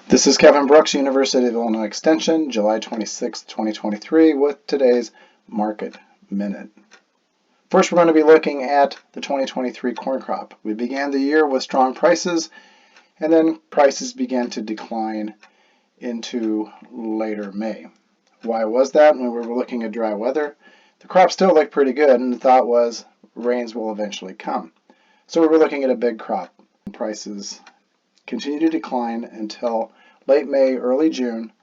This is Kevin Brooks, University of Illinois Extension, July 26, 2023, with today's Market Minute. First, we're going to be looking at the 2023 corn crop. We began the year with strong prices, and then prices began to decline into later May. Why was that? When we were looking at dry weather, the crop still looked pretty good, and the thought was rains will eventually come. So we were looking at a big crop. Prices continued to decline until late May, early June,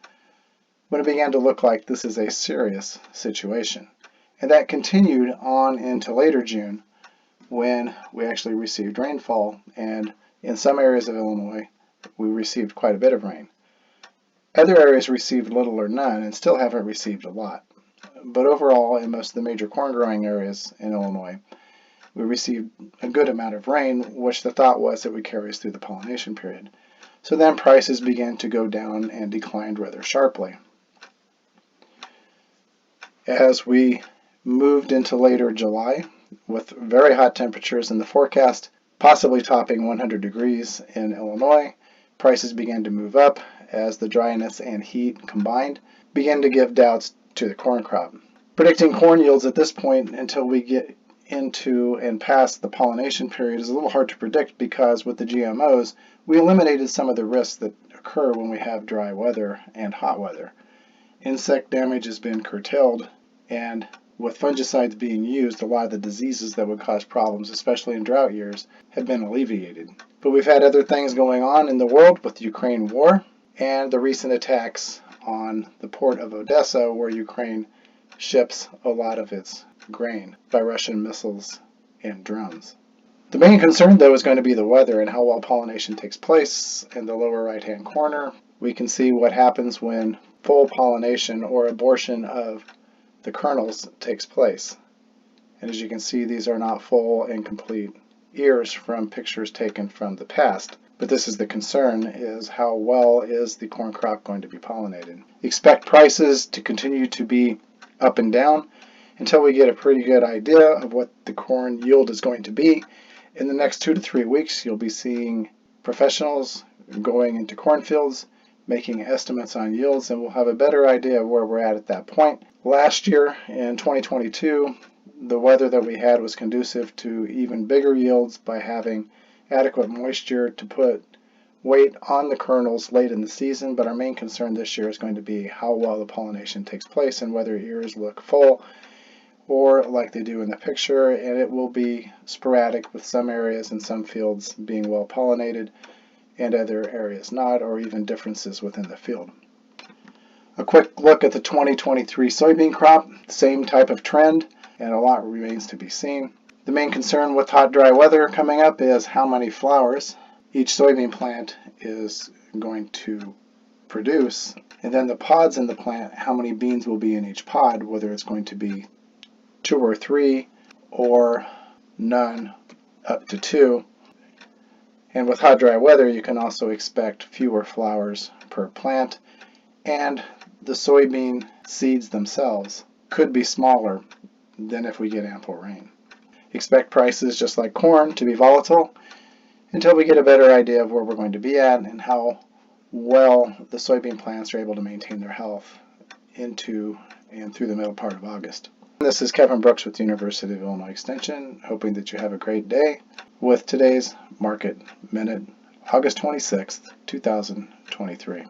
when it began to look like this is a serious situation. And that continued on into later June, when we actually received rainfall, and in some areas of Illinois, we received quite a bit of rain. Other areas received little or none and still haven't received a lot. But overall, in most of the major corn growing areas in Illinois, we received a good amount of rain, which the thought was it would carry us through the pollination period. So then prices began to go down and declined rather sharply. As we moved into later July, with very hot temperatures in the forecast, possibly topping 100 degrees in Illinois, prices began to move up as the dryness and heat combined began to give doubts to the corn crop. Predicting corn yields at this point until we get into and past the pollination period is a little hard to predict, because with the GMOs, we eliminated some of the risks that occur when we have dry weather and hot weather. Insect damage has been curtailed, and with fungicides being used, a lot of the diseases that would cause problems, especially in drought years, have been alleviated. But we've had other things going on in the world with the Ukraine war and the recent attacks on the port of Odessa, where Ukraine ships a lot of its grain by Russian missiles and drones. The main concern, though, is going to be the weather and how well pollination takes place. In the lower right-hand corner, we can see what happens when full pollination or abortion of the kernels takes place. And as you can see, these are not full and complete ears from pictures taken from the past. But this is the concern, is how well is the corn crop going to be pollinated. Expect prices to continue to be up and down until we get a pretty good idea of what the corn yield is going to be. In the next 2 to 3 weeks, you'll be seeing professionals going into cornfields, making estimates on yields, and we'll have a better idea of where we're at that point. Last year, in 2022, the weather that we had was conducive to even bigger yields by having adequate moisture to put weight on the kernels late in the season, but our main concern this year is going to be how well the pollination takes place and whether ears look full or like they do in the picture, and it will be sporadic, with some areas and some fields being well pollinated and other areas not, or even differences within the field. A quick look at the 2023 soybean crop, same type of trend, and a lot remains to be seen. The main concern with hot, dry weather coming up is how many flowers each soybean plant is going to produce, and then the pods in the plant, how many beans will be in each pod, whether it's going to be 2 or 3 or none up to 2. And with hot, dry weather, you can also expect fewer flowers per plant, and the soybean seeds themselves could be smaller than if we get ample rain. Expect prices, just like corn, to be volatile until we get a better idea of where we're going to be at and how well the soybean plants are able to maintain their health into and through the middle part of August. This is Kevin Brooks with the University of Illinois Extension, hoping that you have a great day with today's Market Minute, August 26th, 2023.